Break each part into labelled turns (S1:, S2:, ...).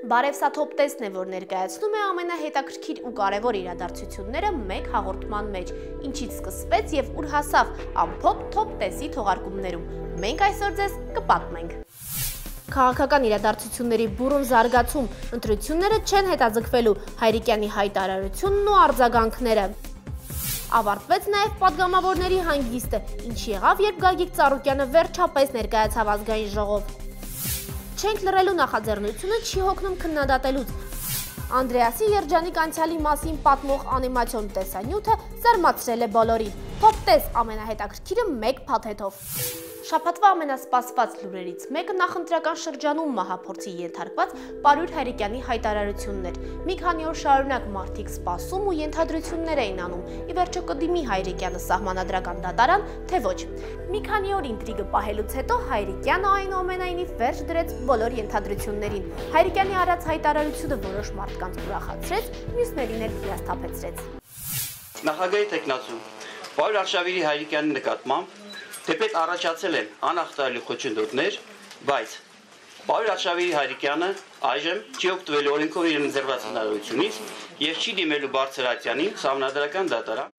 S1: Բարև սա թոփ տեսն է, որ ներկայացնում է ամենահետաքրքիր ու կարևոր իրադարձությունները մեկ հաղորդման մեջ, ինչից սկսվեց եւ ուր հասավ ամփոփ թոփ տեսի թողարկումներում։ Մենք այսօր ձեզ կպատմենք։ Քաղաքական իրադարձությունների բուռն զարգացում, ընտրությունները չեն հետաձգվելու, Հայրիկյանի հայտարարությունն ու արձագանքները։ Ավարտվեց նաև պատգամավորների հանգիստը, ինչ եղավ, երբ Գագիկ Ծառուկյանը վերջապես ներկայացավ ազգային ժողով։ Չենք լռելու նախաձեռնությունը չի հոգնում քննադատելուց։ Անդրեասի երջանիկ անցյալի մասին պատմող անիմացիոն տեսանյութը զարմացրել է բոլորին։ Թոփ տես ամենահետաքրքիրը մեկ փաթեթով։ Շաբաթվա ամենասպասված լուրերից մեկը նախընտրական շրջանում մահափորձի ենթարկված Պարույր Հայրիկյանի հայտարարությունն էր։ Մի քանի օր շարունակ մարդիկ սպասում ու ենթադրություններ էին անում, ի վերջո կդիմի Հայրիկյանը սահմանադրական դատարան, թե ոչ։ Մի քանի օր ինտրիգը պահելուց հետո Հայրիկյանը այնուամենայնիվ վերջ դրեց բոլոր ենթադրություններին։ Հայրիկյանի արած հայտարարությունը որոշ մարդկանց ուրախացրեց, մյուսներին էլ հիասթափեցրեց։
S2: Նախագահի տեխնացու Պարույր Արշավիրի Հայրիկյանի նկատմամբ թեպետ առաջացել են անախտարելի խոչընդոտներ, բայց Պարույր Արշավիրի Հայրիկյանը այժմ չի օգտվելու օրենքով իր ընձեռված հնարավորությունից եւ չի դիմելու Բարձրաստանին սահմանադրական դատարան։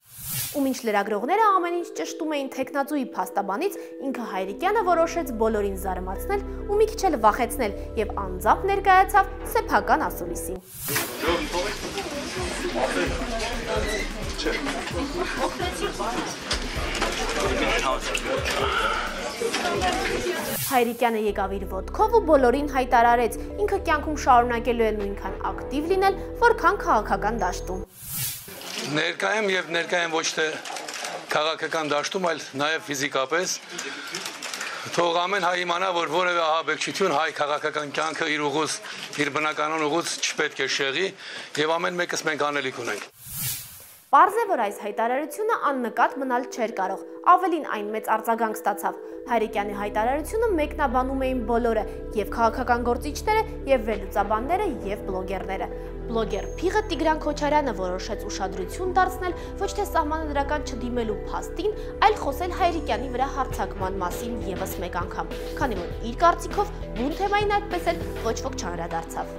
S1: Ու մինչ լրագրողները ամեն ինչ ճշտում էին տեխնացուի փաստաբանից, ինքը Հայրիկյանը որոշեց բոլորին զարմացնել ու մի քիչ էլ վախեցնել եւ անձամբ ներկայացավ սեփական ասուլիսին։ Հայրիկյանը եկավ իր ոտքով ու բոլորին հայտարարեց, ինքը կյանքում շարունակելու է նույնքան ակտիվ լինել, որքան քաղաքական դաշտում։
S3: Ներկայեմ եւ ներկայեմ ոչ թե քաղաքական դաշտում, այլ նաեւ ֆիզիկապես թող ամեն հայ իմանա, որ որևէ ահաբեկչություն հայ քաղաքական կյանքը իր ուղուց, իր բնականon ուղուց չպետք է շեղի եւ ամեն մեկս մենք անելիք ունենք։
S1: Պարզ է, որ այս հայտարարությունը աննկատ մնալ չէր կարող, ավելին այն մեծ արձագանք ստացավ։ Հայրիկյանի հայտարարությունը մեկնաբանում էին բոլորը, եւ քաղաքական գործիչները, եւ վերլուծաբանները, եւ բլոգերները։ Բլոգեր Փիղը Տիգրան Քոչարյանը որոշեց ուշադրություն դարձնել ոչ թե սահմանադրական չդիմելու փաստին, այլ խոսել Հայրիկյանի վրա հարձակման մասին եւս մեկ անգամ, քանի որ իր կարծիքով բուն թեմային այդպես էլ ոչ ոք չանդրադարձավ։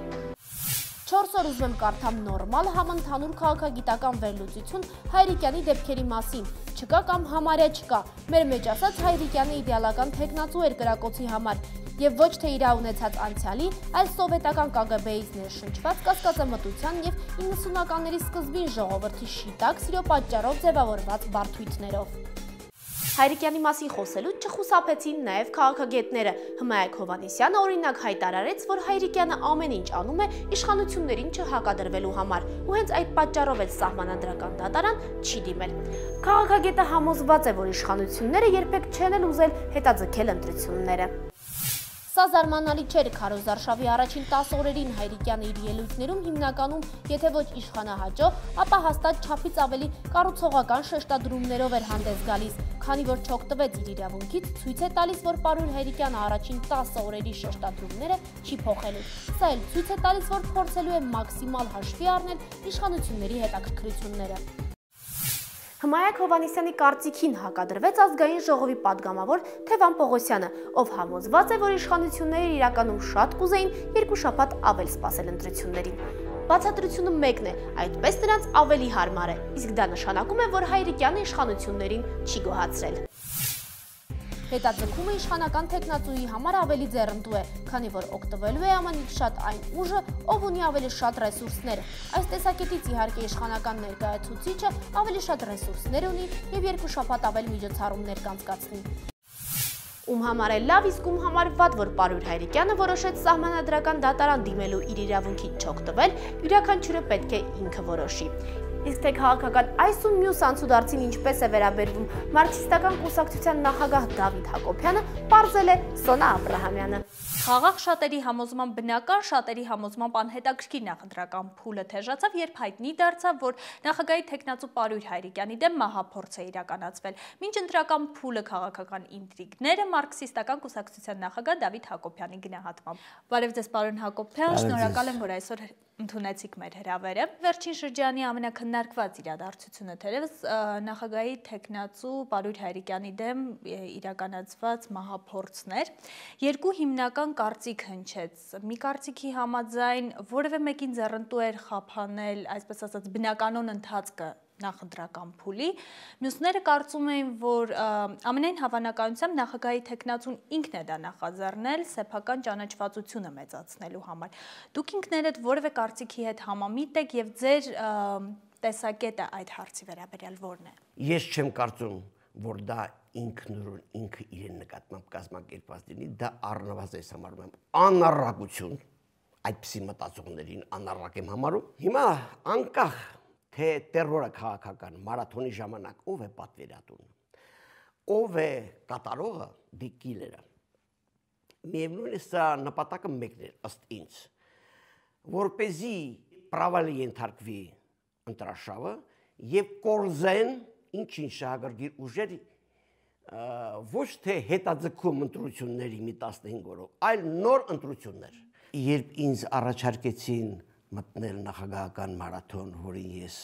S1: 4 օր ուզում եմ կարդամ նորմալ համընդհանուր քաղաքագիտական վերլուծություն Հայրիկյանի դեպքերի մասին։ Չկա կամ համարյա չկա։ Մեր մեջ ասած Հայրիկյանը իդեալական տեխնացու էր կրակոցի համար եւ ոչ թե իր ունեցած անցյալի, այլ սովետական KGB-ից ներշնչված կասկածամտության եւ 90-ականների սկզբին ժողովրդի շիտակ սիրո պատճառով ձևավորված բարդույթներով։ Հայրիկյանի մասին խոսելուց չխուսափեցին նաև քաղաքագետները։ Հմայակ Հովհաննիսյանը օրինակ հայտարարեց, որ Հայրիկյանը ամեն ինչ անում է իշխանություններին չհակադրվելու համար, ու հենց այդ պատճառով էլ սահմանադրական դատարան չի դիմել։ Քաղաքագետը համոզված է, որ իշխանությունները երբեք չեն էլ ուզել հետաձգել ընտրությունները։ Սա զարմանալի չէր Քարոզ Արշավի առաջին 10 օրերին Հայրիկյանը իր ելույթներում հիմնականում, եթե ոչ իշխանահաճո, ապա հաստատ չափից ավելի կառուցողական շեշտադրումներով էր հանդես գալիս, քանի որ չօգտվեց իր իրավունքից, ցույց է տալիս, որ Պարույր Հայրիկյանը առաջին 10 օրերի շեշտադրումները չի փոխելու։ Սա էլ ցույց է տալիս, որ փորձելու է մաքսիմալ հաշվի առնել իշխանությունների հետաքրքրությունները։ Հմայակ Հովհաննիսյանի կարծիքին հակադրվեց ազգային ժողովի падգամավոր Թևան Պողոսյանը, ով համոզված է, որ իշխանությունները իրականում շատ կուզեին 2 շաբաթ ավել սպասել ընտրություններին։ Բացատրությունը մեկն է, այդպես նրանց ավելի հարմար է, իսկ դա նշանակում է, որ Հայրիկյանը իշխանություններին չի գոհացրել։ Հետաձգումը իշխանական տեխնացուի համար ավելի ձեռնտու է, քանի որ օգտվելու է ամանից շատ այն ուժը, ով ունի ավելի շատ ռեսուրսներ։ Այս տեսակետից իհարկե իշխանական ներկայացուցիչը ավելի շատ ռեսուրսներ ունի եւ 2 շաբաթ ավել միջոցառումներ կանցկացնի։ Ում համար է լավ, իսկ ում համար վատ, որ Պարույր Հայրիկյանը որոշեց սահմանադրական դատարան դիմելու իր իրավունքից չօգտվել, յուրաքանչյուրը պետք է ինքը որոշի։ Իսկ թե քաղաքական այս ու մյուս անցուդարձին ինչպես է վերաբերվում մարքսիստական կուսակցության նախագահ Դավիթ Հակոբյանը, պարզել է Սոնա Աբրահամյանը։
S4: Խաղաղ շատերի համոզման բնական, շատերի համոզման անհետաքրքիր նախընտրական փուլը թեժացավ, երբ հայտնի դարձավ, որ նախագահի տեխնացու Պարույր Հայրիկյանի դեմ մահափորձ է իրականացվել։ Մինչ ընտրական փուլը քաղաքական ինտրիգները մարքսիստական կուսակցության նախագահ Դավիթ Հակոբյանի գնահատմամբ։ Բարև ձեզ, պարոն Հակոբյան, շնորհակալ եմ, որ այսօր ընդունեցիք մեր հրավերը։ Վերջին շրջանի ամենակննարկված իրադարձությունը թերևս նախագահի թեկնածու Պարույր Հայրիկյանի դեմ իրականացված մահափորձն էր։ Երկու հիմնական կարծիք հնչեց։ Մի կարծիքի համաձայն որևէ մեկին ձեռնտու էր խափանել, այսպես ասած, բնականոն ընթացքը նախընտրական փուլի, մյուսները կարծում էին, որ ամենայն հավանականությամբ նախագահի թեկնածուն ինքն է դա նախաձեռնել սեփական ճանաչվածությունը մեծացնելու համար։ Դուք ինքներդ որևէ կարծիքի հետ համամիտ եք եւ ձեր տեսակետը այդ հարցի վերաբերյալ ո՞րն է։
S5: Ես չեմ կարծում, որ դա ինքը իրեն նկատմամբ կազմակերպված լինի, դա առնվազն ես համարում եմ անառակություն, այդպիսի մտածողներին անառակ եմ համարում։ Հիմա անկախ թե տերորը քաղաքական մարաթոնի ժամանակ ով է պատվիրատուն, ով է կատարողը, դիկիլերը։ Միևնույն է սա նպատակը մեկն էր ըստ ինձ, որպեսզի պրավալի ենթարկվի ընտրաշավը եւ կորզեն ինչ-ինչ շահագրգիռ ուժեր ոչ թե հետաձգում ընտրությունների մի 15 օրով, այլ նոր ընտրություններ։ Երբ ինձ առաջարկեցին մտնել նախագահական մարաթոն, որին ես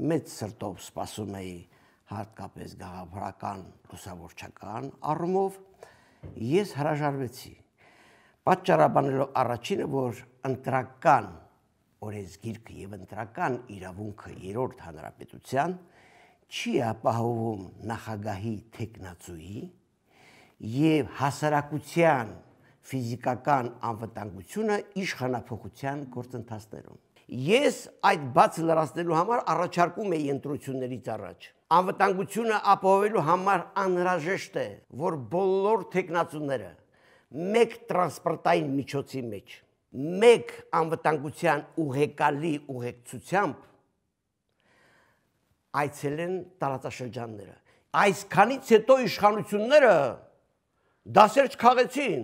S5: մեծ սրտով սպասում էի հատկապես գաղափարական լուսավորչական առումով, ես հրաժարվեցի։ Պատճառաբանելով առաջինը, որ ընտրական օրենսգիրքը եւ ընտրական իրավունքը երրորդ հանրապետության չի ապահովում նախագահի թեկնածուի եւ հասարակության ֆիզիկական անվտանգությունը իշխանափոխության գործընթացներում։ Ես այդ բացը լրացնելու համար առաջարկում էի ընտրություններից առաջ։ Անվտանգությունը ապահովելու համար անհրաժեշտ է, որ բոլոր թեկնածուները մեկ տրանսպորտային միջոցի մեջ, մեկ անվտանգության ուղեկալի ուղեկցությամբ այցելեն տարածաշրջանները։ Այսքանից հետո իշխանությունները դասեր չքաղեցին,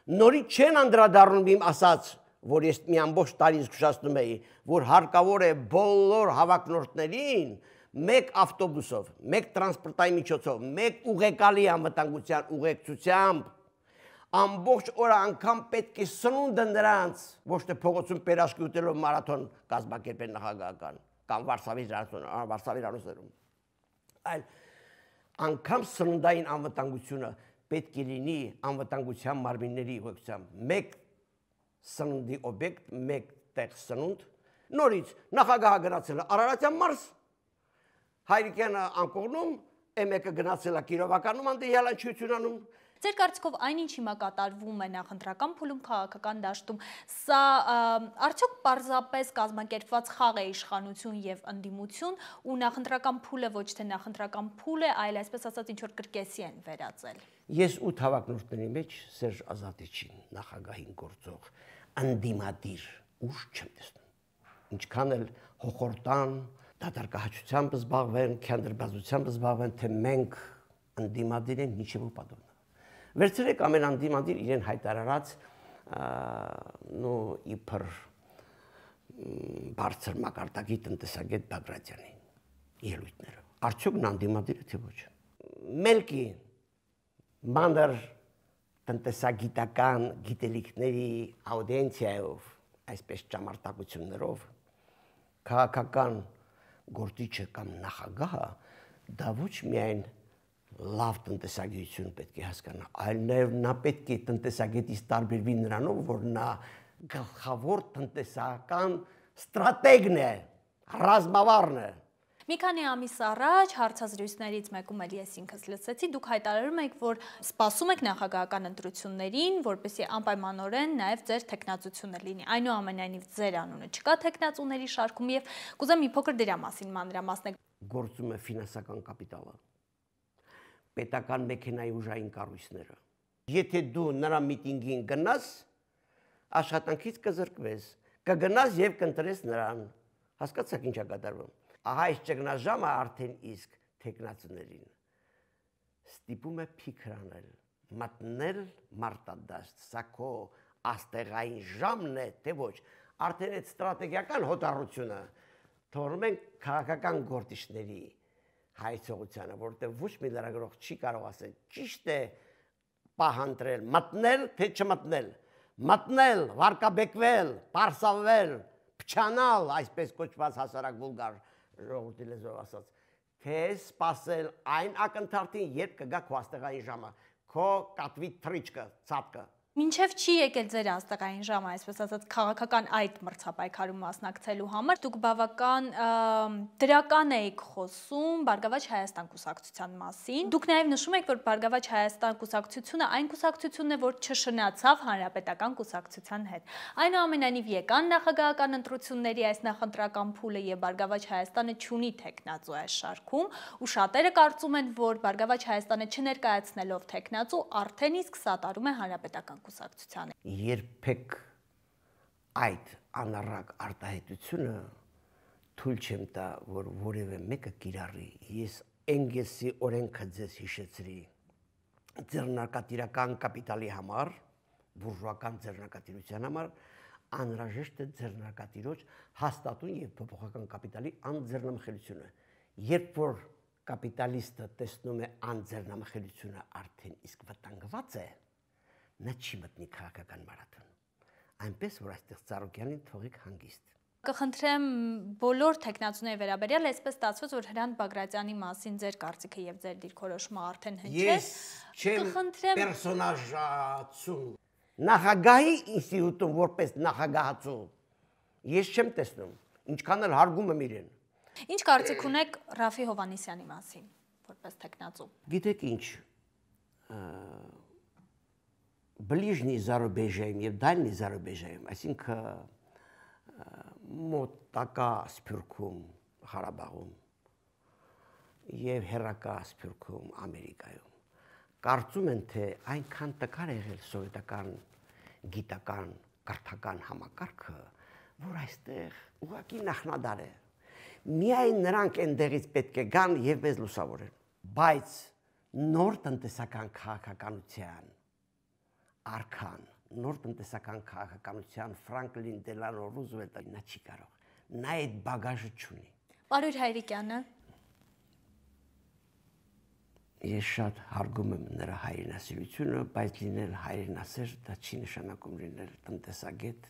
S5: նորից չեն անդրադառնում իմ ասած, որ ես մի ամբողջ տարի զգուշացնում էի, որ հարկավոր է բոլոր հավակնորդներին մեկ ավտոբուսով, մեկ տրանսպորտային միջոցով, մեկ ուղեկալի անվտանգության ուղեկցությամբ ամբողջ օրը անգամ պետք է սնունդը նրանց, ոչ թե փողոցում պերաշկի ուտելով մարաթոն կազմակերպել նախագահական կամ Վարշավի անուսերում, այլ անգամ սննդային անվտանգությունը պետք է լինի անվտանգության մարմինների ուղեկցությամբ, մեկ սննդի օբյեկտ, մեկ տեղ սնունդ, նորից նախագահը գնացել է Արարատյան մարզ, Հայրիկյանը Անկողնում, մեկը գնացել է Կիրովականում, անդիհալանչություն անում։
S4: Ձեր կարծիքով այնինչ հիմա կատարվում է նախընտրական փուլում քաղաքական դաշտում, սա արդյոք պարզապես կազմակերպված խաղ է իշխանություն եւ ընդդիմություն ու նախընտրական փուլը ոչ թե նախընտրական փուլ է, այլ այսպես ասած ինչ որ կրկեսի են վերածել։
S5: Ես 8 հավակնորդների մեջ Սերժ Ազատիչին նախագահին գործող ընդդիմադիր ուժ չեմ տեսնում։ Ինչքան էլ հոխորտան, դատարկահաճությամբ զբաղվեն, քանդրբազությամբ զբաղվեն, թե մենք ընդդիմադիր ենք, նիչեւ պատոնը։ Վերցրեք ամեն անդիմադիր իրեն հայտարարած իբր բարձր մակարդակի տնտեսագետ Բագրատյանի ելույթները։ Արդյոք նա անդիմադիր է թե ոչ։ Մելքի մանր տնտեսագիտական գիտելիքների աուդիենցիայով, այսպես ճամարտակություններով քաղաքական գործիչը կամ նախագահը դա ոչ միայն լավ տնտեսագիտություն պետք է հասկանա, այլ նաև նա պետք է տնտեսագետից տարբերվի նրանով, որ նա գլխավոր տնտեսական ստրատեգն է, ռազմավարն է։
S4: Մի քանի ամիս առաջ հարցազրույցներից մեկում էլ ես ինքս լսեցի, դուք հայտարարում եք, որ սպասում եք նախագահական ընտրություններին, որպեսզի անպայմանորեն նաև ձեր թեկնածությունը լինի։ Այնուամենայնիվ ձեր անունը չկա թեկնածուների շարքում եւ կուզեմ մի փոքր դրա մասին մանրամասնել։
S5: Գործում է ֆինանսական կապիտալը, պետական մեքենայի ուժային կառույցները։ Եթե դու նրա միտինգին գնաս, աշխատանքից կզրկվես, կգնաս եւ կընտրես նրան։ Հասկացաք ինչ է կատարվում։ Ահա այս ճգնաժամը արդեն իսկ թեկնածուներին ստիպում է փիքրանել, մտնել մարտադաշտ, սա քո աստեղային ժամն է, թե ոչ, արդեն այդ ստրատեգիական հոտառությունը թողնում են քաղաքական գործիչների հայցողությանը, որտեղ ոչ մի լրագրող չի կարող ասել, ճիշտ է պահանտրել, մտնել, թե չմտնել, մտնել, վարկաբեկվել, պարսավվել, փչանալ, այսպես կոչված հասարակ վուլգար ժողովրդի լեզվով ասած, թե սпасել այն ակնթարթին, երբ կգա քո աստեղային ժամը, քո կատվի թրիչկը, ցածկը։
S4: Մինչև չի եկել ձեր աստղային ժամը, այսպես ասած, քաղաքական այդ մրցապայքարում մասնակցելու համար, դուք բավական դրական եք խոսում Բարգավաճ Հայաստան կուսակցության մասին։ Դուք նաև նշում եք, որ Բարգավաճ Հայաստան կուսակցությունը այն կուսակցությունն է, որ չշնացավ հանրապետական կուսակցության հետ։ Այնուամենայնիվ եկան նախագահական ընտրությունների այս նախընտրական փուլը եւ Բարգավաճ Հայաստանը չունի տեխնացու այս շարքում, ու շատերը կարծում են, որ Բարգավաճ Հայաստանը չներկայացնելով տեխնացու արդեն իսկ սատարում է հանրապետական կուսակցությանը։
S5: Երբեք այդ անառակ արտահայտությունը թույլ չեմ տա, որ որևէ մեկը կիրառի։ Ես Էնգելսի օրենքը ձեզ հիշեցրի ձեռնարկատիրական կապիտալի համար, բուրժուական ձեռնարկատիրության համար, անհրաժեշտ է ձեռնարկատիրոջ հաստատուն եւ փոփոխական կապիտալի անձեռնամխելիությունը։ Երբ որ կապիտալիստը տեսնում է անձեռնամխելիությունը արդեն իսկ վտանգված է, նա չի մտնի քաղաքական մարաթոն։ Այնպես որ այստեղ Ծառուկյանին թողիկ հանգիստ։
S4: Կխնդրեմ բոլոր տեխնացուների վերաբերյալ, այսպես ստացվեց, որ Հրանտ Բագրատյանի մասին ձեր կարծիքը եւ ձեր դիրքորոշումը արդեն հնչեց։
S5: Ես չեմ պերսոնաժացում։ Նախագահի ինստիտուտում որպես նախագահացու ես չեմ տեսնում, ինչքան էլ հարգում եմ իրեն։
S4: Ինչ կարծիք ունեք Ռաֆի Հովհաննիսյանի մասին, որպես տեխնացու։
S5: Գիտեք ինչ, Ближний зарубежьем եւ дальний зарубежьем, այսինքն մոտակա Սփյուռքում, Ղարաբաղում եւ հեռակա Սփյուռքում, Ամերիկայում կարծում են, թե այնքան տկար է եղել սովետական գիտական կրթական համակարգը, որ այստեղ ուղղակի նախնադար է։ Միայն նրանք այնտեղից պետք է գան եւ մեզ լուսավորեն։ Բայց նոր տնտեսական քաղաքականության արքան, նոր տնտեսական քաղաքականության Ֆրանկլին Դելանո Ռուզվելտը նա չի կարող։ Նա այդ բագաժը չունի։
S4: Պարույր Հայրիկյանը։
S5: Ես շատ հարգում եմ նրա հայրենասիրությունը, բայց լինել հայրենասեր դա չի նշանակում լինել տնտեսագետ,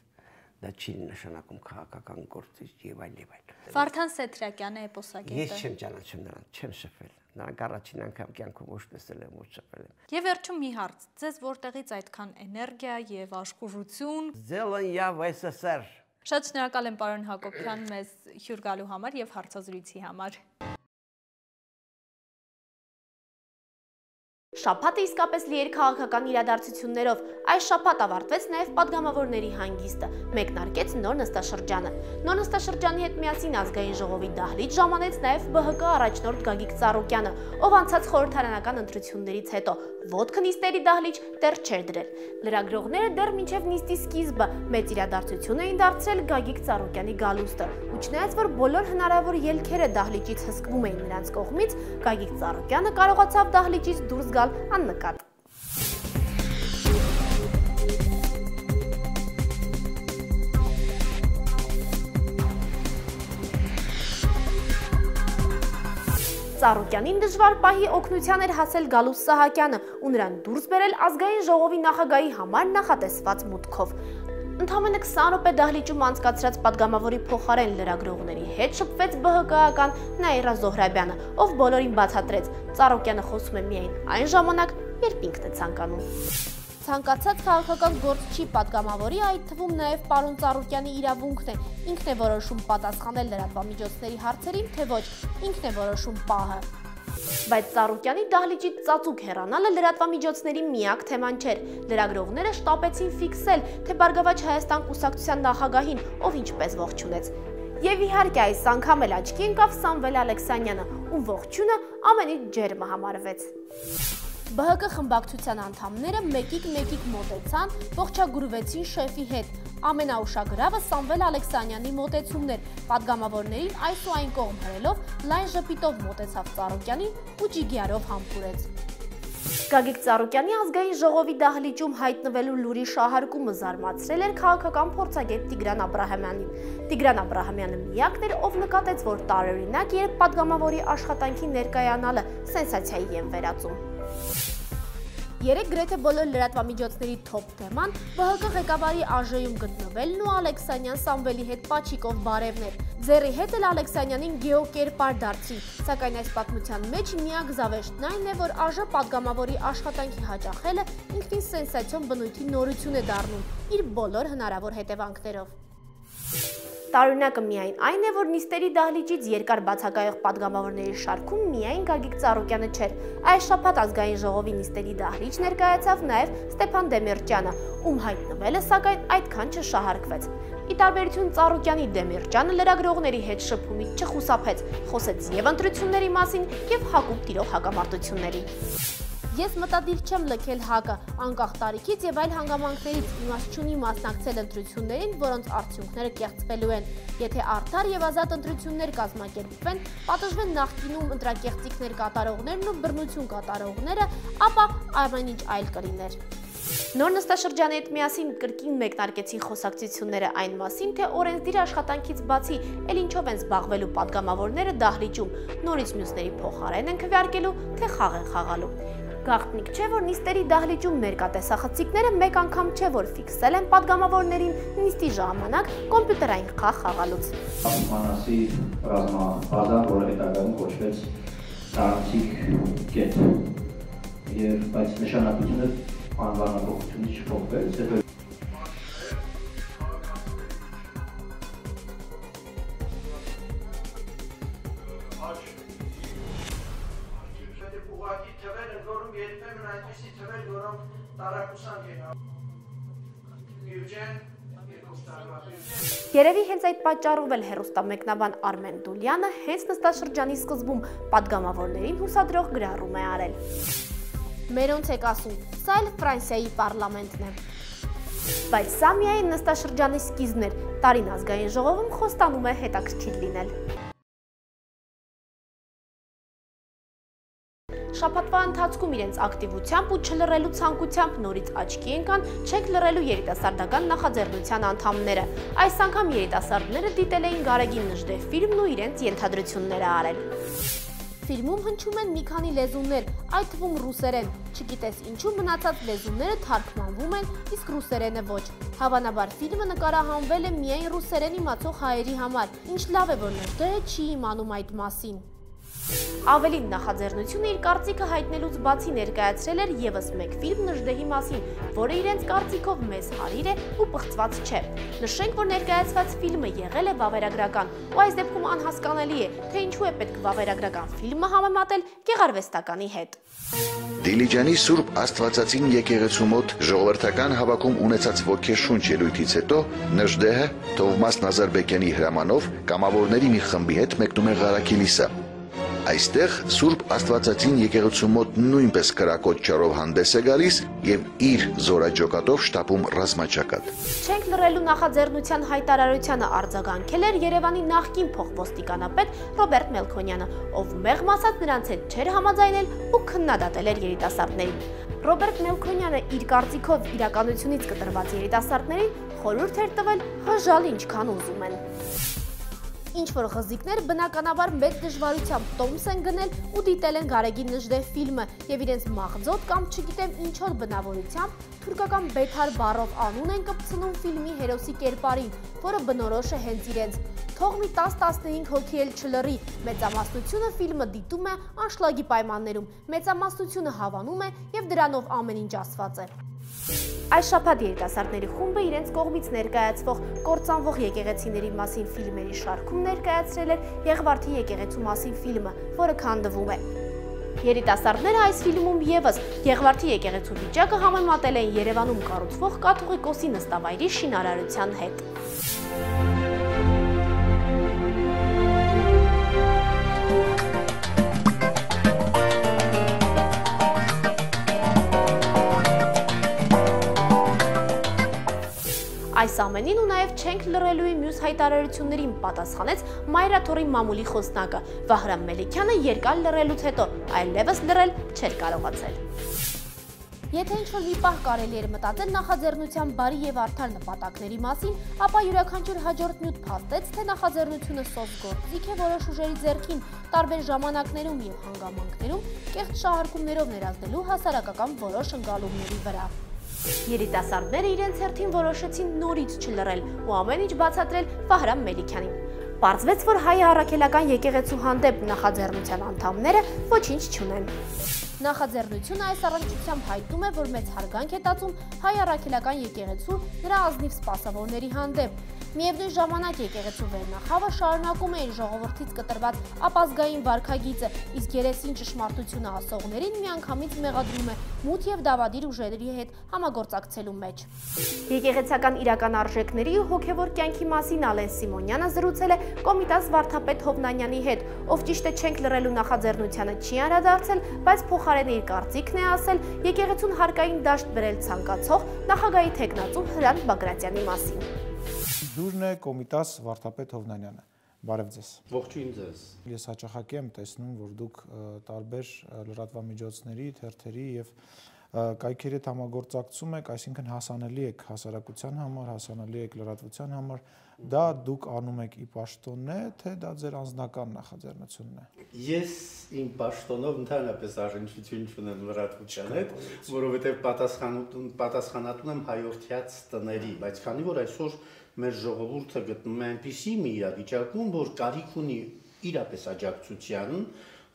S5: դա չի նշանակում քաղաքական գործիչ եւ այլ եւ այլ։
S4: Վարդան Սեթրակյանը էպոսագետը։
S5: Ես չեմ ճանաչում նրան, չեմ շփվել։ Նրանք առաջին անգամ կյանքում ոչ տեսել եմ, ոչ շփվել եմ։
S4: Եվ վերջում մի հարց, ձեզ որտեղից այդքան էներգիա եւ աշխուժություն։
S5: Զելենյա ՎՍՍР։
S4: Շատ շնորհակալ եմ պարոն Հակոբյան մեզ հյուր գալու համար եւ հարցազրույցի համար։
S1: Շաբաթը իսկապես լի էր քաղաքական իրադարձություններով։ Այս շաբաթ ավարտվեց նաև падգամավորների հանգիստը, մեկնարկեց նոր նստաշրջանը։ Նոր նստաշրջանի հետ միասին ազգային ժողովի դահլիճ ժամանեց նաև ԲՀԿ առաջնորդ Գագիկ Ծառուկյանը, ով անցած խորհրդարանական ընտրություններից հետո ոտքը նիստերի դահլիճ դեռ չէր դրել։ Լրագրողները դեռ մինչև նիստի սկիզբը մեծ իրադարձություն էին դարձրել Գագիկ Ծառուկյանի գալուստը, ու չնայած որ բոլոր հնարավոր ելքերը դահլիճից հսկվում էին նրանց կողմից, Գագիկ Ծառուկյանը կարողացավ դահլիճից դուրս գալ աննկատ։ Ծառուկյանին դժվար պահի օգնության էր հասել Գալուստ Սահակյանը ու նրան դուրս բերել ազգային ժողովի նախագահի համար նախատեսված մուտքով։ Ընդամենը 20 րոպե դահլիճում անցկացրած падգամավորի փոխարեն լրագրողների հետ շփվեց ԲՀԿ-ական Նաիրա Զոհրաբյանը, ով բոլորին բացատրեց. Ծառուկյանը խոսում է միայն այն ժամանակ, երբ ինքն է ցանկանում։ Ցանկացած քաղաքական գործչի падգամավորի, այդ թվում նաև պարոն Ծառուկյանի իրավունքն է։ Ինքն է որոշում պատասխանել լրատվամիջոցների հարցերին, թե ոչ, ինքն է որոշում պահը։ Բայց Ծառուկյանի դահլիճից ծածուկ հեռանալը լրատվամիջոցների միակ թեման չէր։ Լրագրողները շտապեցին ֆիքսել, թե Բարգավաճ Հայաստան կուսակցության նախագահին ով ինչպես ողջունեց։ Եվ իհարկե այս անգամ էլ աչքի ընկավ Սամվել Ալեքսանյանը, ում ողջունը ամենից ջերմը համարվեց։ ԲՀԿ խմբակցության անդամները մեկիկ մոտեցան, ողջագուրվեցին շեֆի հետ։ Ամենաուշագրավը Սամվել Ալեքսանյանի մոտեցումն էր, падգամավորներին այս ու այն կողմ հրելով, լայն ժպիտով մոտեցավ Ծառուկյանին ու ջիգյարով համբուրեց։ Գագիկ Ծառուկյանի ազգային ժողովի դահլիճում հայտնվելու լուրի շահարկումը զարմացրել էր քաղաքական փորձագետ Տիգրան Աբրահամյանին։ Տիգրան Աբրահամյանը միակն էր, ով նկատեց, որ տարօրինակ երբ падգամավորի աշխատանքի ներկայանալը սենսացիայի են վերածում։ Երեք գրեթե բոլոր լրատվամիջոցների թոփ թեման ԲՀԿ ղեկավարի ԱԺ-ում գտնվելն ու Ալեքսանյան Սամվելի հետ պաչիկով բարևներ։ Ձեռի հետ էլ Ալեքսանյանին գեոկերպար դարձրին, սակայն այս պատմության մեջ միակ զավեշտն այն է, որ ԱԺ պատգամավորի աշխատանքի հաճախելը ինքնին սենսացիոն բնույթի նորություն է դառնում իր բոլոր հնարավոր հետևանքներով։ Տարօրինակը միայն այն է, որ նիստերի դահլիճից երկար բացակայող պատգամավորների շարքում միայն Գագիկ Ծառուկյանը չէր։ Այս շաբաթ ազգային ժողովի նիստերի դահլիճ ներկայացավ նաև Ստեփան Դեմիրճյանը, ում հայտնվելը սակայն այդքան չշահարկվեց։ Ի տարբերություն Ծառուկյանի, Դեմիրճյանը լրագրողների հետ շփումից չխուսափեց, խոսեց եւ ընտրությունների մասին եւ հակում տիրող հակամարտությունների։ Ես մտադիր չեմ լքել ՀԱԿ-ը, անկախ տարիքից եւ այլ հանգամանքներից իմաստ չունի մասնակցել ընտրություններին, որոնց արդյունքները կեղծվելու են։ Եթե արդար եւ ազատ ընտրություններ կազմակերպվեն, պատժվեն նախկինում ընտրակեղծիքներ կատարողներն ու բռնություն կատարողները, ապա ամեն ինչ այլ կլիներ։ Նոր նստաշրջանի հետ միասին կրկին մեկնարկեցին խոսակցությունները այն մասին, թե օրենսդիր աշխատանքից բացի էլ ինչով են զբաղվելու պատգամավորները դահլիճում, նորից մյուսների փոխարեն են քվեարկելու, թե խաղ են խաղալու։ Գաղտնիք չէ, որ նիստերի դահլիճում ներկա տեսախցիկները մեկ անգամ չէ, որ ֆիքսել են պատգամավորներին նիստի ժամանակ կոմպյուտերային խաղ խաղալուց։
S6: Մանասի ռազմաբազան, որը հետագայում կոչվեց Տարանցիկ կետ, եւ բայց նշանակությունը անվանափոխությունից չփոխվեց։
S1: Երևի հենց այդ պատճառով էլ հեռուստամեկնաբան Արմեն Դուլյանը հենց նստաշրջանի սկզբում պատգամավորներին հուսադրող գրառում է արել։ Մերոնց եք ասում, սա էլ Ֆրանսիայի պարլամենտն է։ Բայց սա միայն նստաշրջանի սկիզբն էր, տարին ազգային ժողովում խոստանում է հետաքրքիր լինել։ Շաբաթվա ընթացքում իրենց ակտիվությամբ ու չլռելու ցանկությամբ նորից աչքի ընկան չեք լռելու երիտասարդական նախաձեռնության անդամները։ Այս անգամ երիտասարդները դիտել էին Գարեգին Նժդեհ ֆիլմն ու իրենց ենթադրությունները արել։ Ֆիլմում հնչում են մի քանի լեզուներ, այդ թվում ռուսերեն, չգիտես ինչու մնացած լեզուները թարգմանվում են, իսկ ռուսերենը ոչ։ Հավանաբար ֆիլմը նկարահանվել է միայն ռուսերեն իմացող հայերի համար, ինչ լավ է, որ Նժդեհը չի իմանում այդ մասին։ Ավելին նախաձեռնությունը իր կարծիքը հայտնելուց բացի ներկայացրել էր եւս մեկ ֆիլմ Նժդեհի մասին, որը իրենց կարծիքով մեծ հարիր է ու պղծված չէ։ Նշենք, որ ներկայացված ֆիլմը եղել է վավերագրական, ու այս դեպքում անհասկանալի է, թե ինչու է պետք վավերագրական ֆիլմը համեմատել գեղարվեստականի հետ։
S7: Դիլիջանի Սուրբ Աստվածածին եկեղեցու մոտ ժողովրդական հավաքում ունեցած ոգեշունչ ելույթից հետո Նժդեհը Թովմաս Նազարբեկյանի հրամանով կամավորների մի խմբի հետ մեկնում է Ղարաքիլիսա։ Այստեղ Սուրբ Աստվածածին եկեղեցու մոտ նույնպես կրակոտ ճարով հանդես է գալիս եւ իր զորաճոկատով շտապում ռազմաճակատ։
S1: Չենք լռելու նախաձեռնության հայտարարությանը արձագանքել էր Երևանի նախկին փոխոստիկանապետ Ռոբերտ Մելքոնյանը, ով մեղմ ասած նրանց հետ չէր համաձայնել ու քննադատել էր երիտասարդներին։ Ռոբերտ Մելքոնյանը իր կարծիքով իրականությունից կտրված երիտասարդներին խորհուրդ էր տվել հժալ ինչքան ուզում են։ Ինչ-որ ղզիկներ բնականաբար մեծ դժվարությամբ տոմս են գնել ու դիտել են Գարեգին Նժդեհ ֆիլմը եւ իրենց մաղձոտ կամ չգիտեմ ինչ-որ բնավորությամբ թուրքական Բեթար բառով անուն են կպցնում ֆիլմի հերոսի կերպարին, որը բնորոշ է հենց իրենց։ Թող մի 10-15 հոգի էլ չլռի, մեծամասնությունը ֆիլմը դիտում է անշլագի պայմաններում, մեծամասնությունը հավանում է եւ դրանով ամեն ինչ ասված է։ Այս շաբաթ երիտասարդների խումբը իրենց կողմից ներկայացվող կործանվող եկեղեցիների մասին ֆիլմերի շարքում ներկայացրել էր Եղվարդի եկեղեցու մասին ֆիլմը, որը քանդվում է։ Երիտասարդները այս ֆիլմում եւս Եղվարդի եկեղեցու վիճակը համեմատել են Երևանում կառուցվող կաթողիկոսի նստավայրի շինարարության հետ։ Այս ամենին ու նաև չենք լռելուի մյուս հայտարարություններին պատասխանեց Մայրաթորի մամուլի խոսնակը։ Վահրամ Մելիքյանը երկար լռելուց հետո այլևս լռել չէր կարողացել։ Եթե ինչ-որ մի պահ կարելի էր մտածել նախաձեռնության բարի եւ արդար նպատակների մասին, ապա յուրաքանչյուր հաջորդ նյութ փաստեց, թե նախաձեռնությունը սոս գործիք է որոշ ուժերի ձեռքին տարբեր ժամանակներում եւ հանգամանքներում կեղծ շահարկումներով ներազդելու հասարակական որոշ ընկալումների վրա։ Երիտասարդները իրենց հերթին որոշեցին նորից չլռել ու ամեն ինչ բացատրել Վահրամ Մելիքյանին։ Պարզվեց, որ հայ առաքելական եկեղեցու հանդեպ նախաձեռնության անդամները ոչինչ չունեն։ Նախաձեռնությունը այս առնչությամբ հայտնում է, որ մեծ հարգանք է տածում հայ առաքելական եկեղեցու նրա ազնիվ սպասավորների հանդեպ։ Միևնույն ժամանակ եկեղեցու վերնախավը շարունակում էին ժողովրդից կտրված ապազգային վարքագիծը, իսկ երեսին ճշմարտությունը ասողներին միանգամից մեղադրում է մութ եւ դավադիր ուժերի հետ համագործակցելու մեջ։ Եկեղեցական իրական արժեքների ու հոգեվոր կյանքի մասին Ալեն Սիմոնյանը զրուցել է Կոմիտաս վարդապետ Հովնանյանի հետ, ով ճիշտ է չենք լռելու նախաձեռնությանը չի անդրադարձել, բայց փոխարեն իր կարծիքն է ասել եկեղեցուն հարկային դաշտ բերել ցանկացող նախագահի թեկնածու Հրանտ Բագրատյանի մասին։
S8: Դուրն է Կոմիտաս վարդապետ Հովնանյանը։ Բարև ձեզ։
S9: Ողջույն ձեզ։
S8: Ես հաճախակի եմ տեսնում, որ դուք տարբեր լրատվամիջոցների, թերթերի եւ կայքերի հետ համագործակցում եք, այսինքն հասանելի եք հասարակության համար, հասանելի եք լրատվության համար, դա դուք անում եք ի պաշտոնն է, թե դա ձեր անձնական նախաձեռնությունն է։
S9: Ես իմ պաշտոնով ընդհանրապես առնչություն չունեմ լրատվության հետ, որովհետև պատասխանատուն եմ հայորդյաց տների, բայց քանի որ այսօր մեր ժողովուրդը գտնում է այնպիսի մի իրավիճակում, որ կարիք ունի իրապես աջակցության,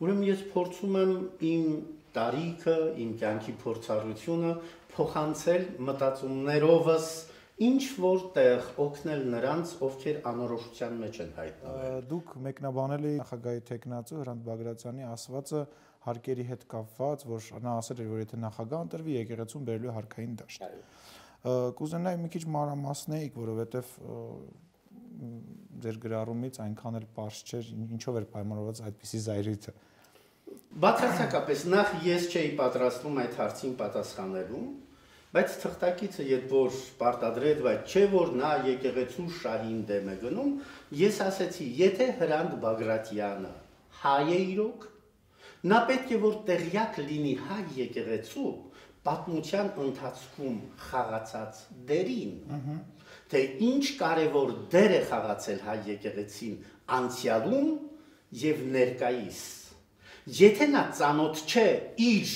S9: ուրեմն ես փորձում եմ իմ տարիքը, իմ կյանքի փորձառությունը փոխանցել մտածումներովս ինչ որտեղ օգնել նրանց, ովքեր անորոշության մեջ են հայտնվել։
S8: Դուք մեկնաբանել եք նախագահի թեկնածու Հրանտ Բագրատյանի ասվածը հարկերի հետ կապված, որ նա ասել էր, որ եթե նախագահ ընտրվի, եկեղեցուն բերելու հարկային դաշտ։ Կուզենայի մի քիչ մանրամասնեիք, որովհետև ձեր գրառումից այնքան էլ պարզ չէր, ինչով էր պայմանավորված այդպիսի զայրույթը։
S9: Բացարձակապես նախ ես չէի պատրաստվում այդ հարցին պատասխանելու, բայց թղթակիցը երբ որ պարտադրեց, բայց չէ որ նա եկեղեցու շահին դեմ է գնում, ես ասեցի, եթե Հրանտ Բագրատյանը հայ է իրոք, նա պետք է որ տեղյակ լինի հայ եկեղեցու պատմության ընթացքում խաղացած դերին, թե ինչ կարևոր դեր է խաղացել հայ եկեղեցին անցյալում եւ ներկայիս։ Եթե նա ծանոթ չէ իր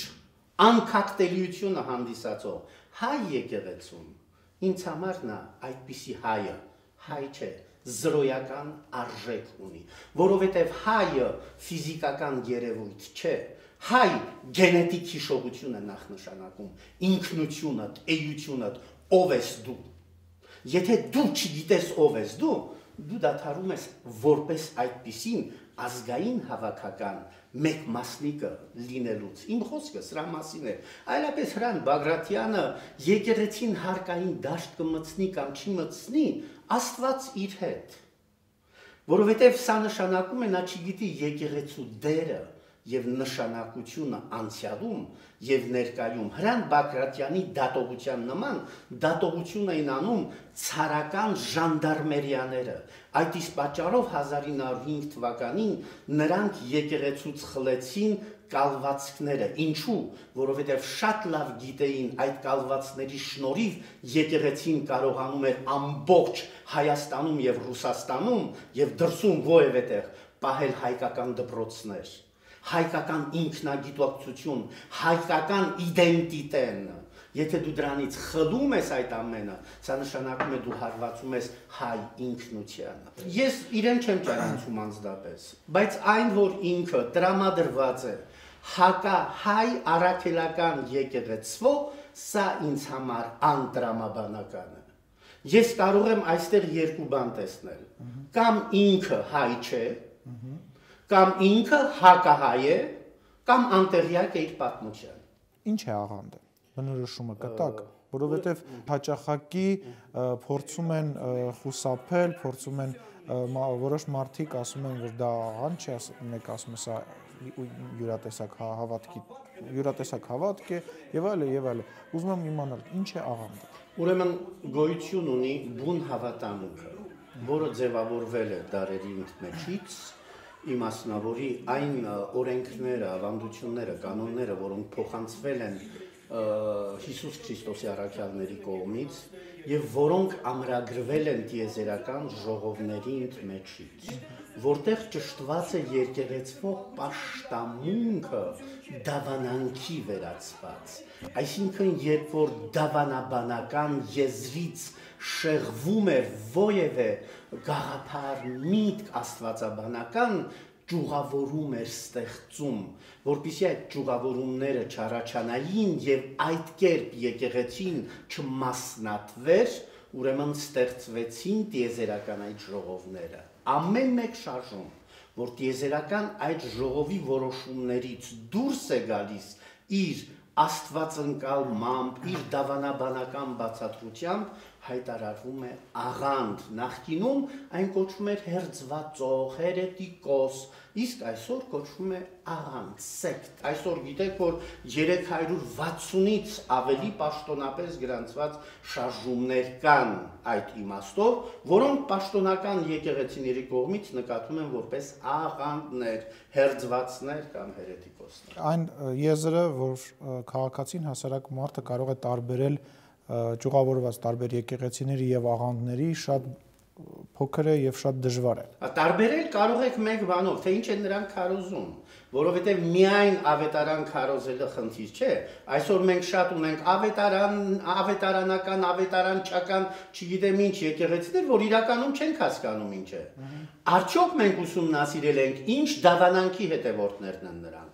S9: անկախտելիությունը հանդիսացող հայ եկեղեցուն, ինձ համար նա այդպիսի հայը, հայ չէ, զրոյական արժեք ունի, որովհետև հայը ֆիզիկական երևույթ չէ, հայ գենետիկ հիշողություն է նախնշանակում, ինքնությունդ, էությունդ, ով ես դու։ Եթե դու չգիտես ով ես դու դադարում ես որպես այդպիսին ազգային հավաքական մեկ մասնիկը լինելուց։ Իմ խոսքը սրա մասին է։ Այլապես Հրանտ Բագրատյանը եկեղեցին հարկային դաշտ կմտցնի կամ չի մտցնի, Աստված իր հետ։ Որովհետև սա նշանակում է նա չգիտի եկեղեցու դերը եւ նշանակությունը անցյալում եւ ներկայում Հրանտ Բագրատյանի դատողության նման դատողություն էին անում ցարական ժանդարմերիաները։ Այդ իսկ պատճառով 1905 թվականին նրանք եկեղեցուց խլեցին կալվածքները։ Ինչու? Որովհետև շատ լավ գիտեին այդ կալվածքների շնորհիվ եկեղեցին կարողանում էր ամբողջ Հայաստանում եւ Ռուսաստանում եւ դրսում որևէ տեղ պահել հայկական դպրոցներ, հայկական ինքնագիտակցություն, հայկական իդենտիտեն։ Եթե դու դրանից խլում ես այդ ամենը, սա նշանակում է դու հարվածում ես հայ ինքնությանը։ Ես իրեն չեմ ճանաչում անձնապես, բայց այն, որ ինքը տրամադրված է հայ առաքելական եկեղեցվով, սա ինձ համար անտրամաբանական է։ Ես կարող եմ այստեղ երկու բան տեսնել։ Կամ ինքը հայ չէ, կամ ինքը հակահայ է, կամ անտեղյակ է իր պատմության։
S8: Ինչ է աղանդը։ Բնորոշումը կտակ, որովհետև հաճախակի փորձում են խուսափել, փորձում են որոշ մարդիկ ասում են, որ դա աղանդ չէ, մեկ ասում է սա յուրատեսակ հավատք է եւ այլն եւ այլն։ Ուզում եմ իմանալ, ինչ է աղանդը։
S9: Ուրեմն գոյություն ունի բուն հավատամունքը, որը ձևավորվել է դարերի մեջից, իմաստնավորի այն օրենքները, ավանդությունները, կանոնները, որոնք փոխանցվել են Հիսուս Քրիստոսի առաքյալների կողմից եւ որոնք ամրագրվել են տիեզերական ժողովների մեջից, որտեղ ճշտված է եկեղեցվող պաշտամունքը դավանանքի վերածված, այսինքն երբ որ դավանաբանական եզրից շեղվում էր որևէ գաղափար, միտք աստվածաբանական, ճյուղավորում էր ստեղծում, որպեսզի այդ ճյուղավորումները չառաջանային եւ այդ կերպ եկեղեցին չմասնատվեր, ուրեմն ստեղծվեցին տիեզերական այդ ժողովները։ Ամեն մեկ շարժում, որ տիեզերական այդ ժողովի որոշումներից դուրս է գալիս իր աստվածընկալմամբ, իր դավանաբանական բացատրությամբ, հայտարարվում է աղանդ, նախկինում այն կոչվում էր հերձվածող, հերետիկոս, իսկ այսօր կոչվում է աղանդ, սեկտ։ Այսօր գիտեք, որ 360-ից ավելի պաշտոնապես գրանցված շարժումներ կան այդ իմաստով, որոնք պաշտոնական եկեղեցիների կողմից նկատվում են որպես աղանդներ, հերձվածներ կամ հերետիկոսներ։
S8: Այն եզրը, որ քաղաքացին հասարակ մարդը կարող է տարբերել ճյուղավորված տարբեր եկեղեցիների եւ աղանդների շատ փոքր է եւ շատ դժվար է։
S9: Տարբերել կարող եք մեկ բանով, թե ինչ են նրանք քարոզում, որովհետեւ միայն ավետարան քարոզելը խնդիր չէ։ Այսօր մենք շատ ունենք ավետարանական, ավետարանչական, չգիտեմ ինչ եկեղեցիներ, որ իրականում չենք հասկանում ինչ է։ Արդյոք մենք ուսումնասիրել ենք ինչ դավանանքի հետևորդներն են նրանք։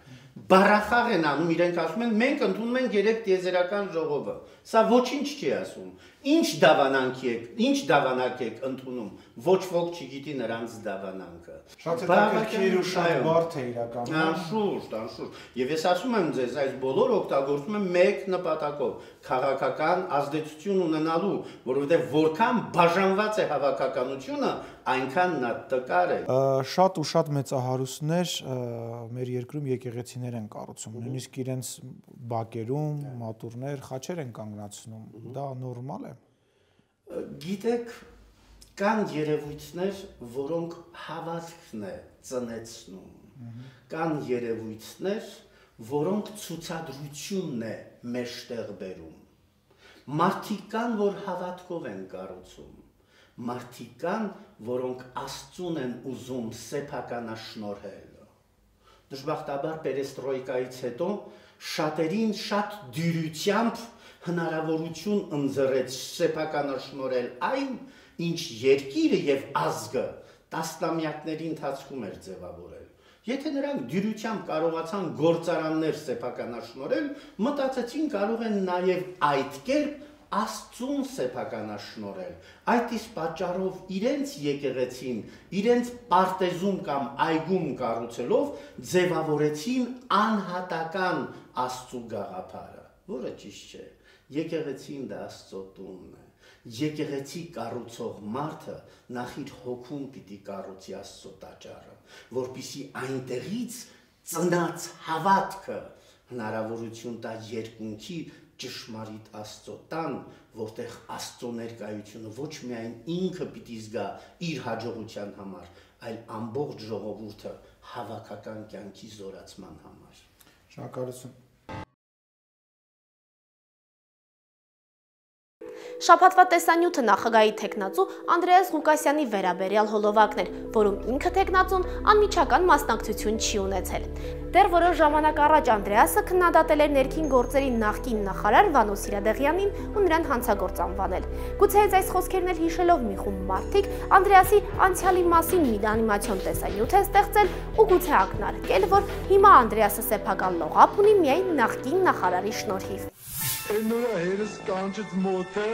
S9: Բառախաղ են անում, իրենք ասում են, մենք ընդունում ենք 3 տիեզերական ժողովը։ Սա ոչինչ չի ասում։ Ինչ դավանանք եք ընդունում, ոչ ոք չգիտի նրանց դավանանքը։
S8: Շատ հետաքրքիր ու շատ բարդ է իրականում։
S9: Անշուշտ։ Եվ ես ասում եմ ձեզ, այս բոլորը օգտագործում են մեկ նպատակով՝ քաղաքական ազդեցություն ունենալու, որովհետև որքան բաժանված է հավաքականությունը, այնքան նա տկար է։
S8: Շատ ու շատ մեծահարուստներ մեր երկրում եկեղեցիներ են կառուցում, նույնիսկ իրենց բակերում, մատուրներ, խաչեր են կանգնացնում։ Դա նորմալ է։
S9: Գիտեք, կան երևույթներ, որոնք հավատքն է ծնեցնում։ Կան երևույթներ, որոնք ցուցադրությունն է մեջտեղ բերում։ Մարդիկ կան, որ հավատքով են կառուցում։ Մարդիկ կան, որոնք Աստծուն են ուզում սեփականաշնորհել։ Դժբախտաբար պերեստրոյկայից հետո շատերին շատ դյուրությամբ հնարավորություն ընձեռեց սեփականաշնորհել այն, ինչ երկիրը եւ ազգը տասնամյակների ընթացքում էր ձևավորել։ Եթե նրանք դյուրությամբ կարողացան գործարաններ սեփականաշնորհել, մտածեցին կարող են նաեւ այդ կերպ Աստծուն սեփականաշնորհել։ Այդ իսկ պատճառով իրենց եկեղեցին, իրենց պարտեզում կամ այգում կառուցելով ձևավորեցին անհատական Աստծու գաղափարը, որը ճիշտ չէ։ Եկեղեցին դա Աստծո տունն է։ Եկեղեցի կառուցող մարդը նախ իր հոգում պիտի կառուցի Աստծո տաճարը, որպեսզի այնտեղից ծնած հավատքը հնարավորություն տա երկունքի ճշմարիտ Աստծո տան, որտեղ Աստծո ներկայությունը ոչ միայն ինքը պիտի զգա իր հաջողության համար, այլ ամբողջ ժողովուրդը հավաքական կյանքի զորացման համար։
S8: Շնորհակալություն։
S1: Շաբաթվա տեսանյութը նախագահի թեկնածու Անդրեաս Ղուկասյանի վերաբերյալ հոլովակն էր, որում ինքը թեկնածուն անմիջական մասնակցություն չի ունեցել։ Դեռ որոշ ժամանակ առաջ Անդրեասը քննադատել էր ներքին գործերի նախկին նախարար Վանո Սիրադեղյանին ու նրան հանցագործ անվանել։ Գուցե այս խոսքերն էլ հիշելով մի խումբ մարդիկ Անդրեասի անցյալի մասին մի անիմացիոն տեսանյութ է ստեղծել ու գուցե ակնարկել, որ հիմա Անդրեասը սեփական լողափ ունի միայն նախկին նախարարի շնորհիվ։
S10: Նորա հերս կանչեց մոտը,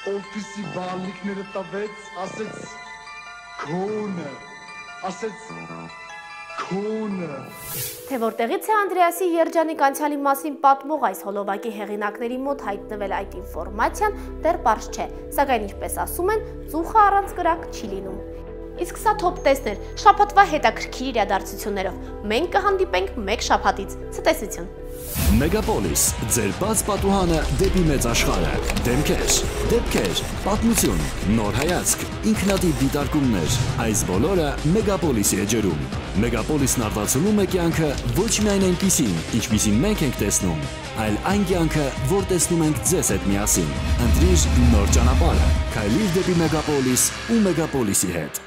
S10: օֆիսի բալիկները տվեց, ասեց քոնը,
S1: Թե որտեղից է Անդրեասի երջանիկ անցյալի մասին պատմող այս հոլովակի հեղինակների մոտ հայտնվել այդ ինֆորմացիան, դեռ պարզ չէ, սակայն ինչպես ասում են, ծուխը առանց կրակ չի լինում։ Իսկ սա թոփ տեսներ, շաբաթվա հետաքրքիր իրադարձություններով։ Մենք կհանդիպենք մեկ շաբաթից։ Ցտեսություն։
S11: Մեգապոլիս, ձեր բաց պատուհանը դեպի մեծ աշխարհը, դեպքեր, պատմություն, նոր հայացք, ինքնատիպ դիտարկումներ, այս բոլորը Մեգապոլիսի էջերում։ Մեգապոլիսն արտացոլում է կյանքը ոչ միայն այնպիսին, ինչպիսին մենք ենք տեսնում, այլ այն կյանքը, որ տեսնում ենք ձեզ հետ միասին։ Ընտրիր նոր ճանապարհը, քայլիր դեպի Մեգապոլիս ու Մեգապոլիսի հետ։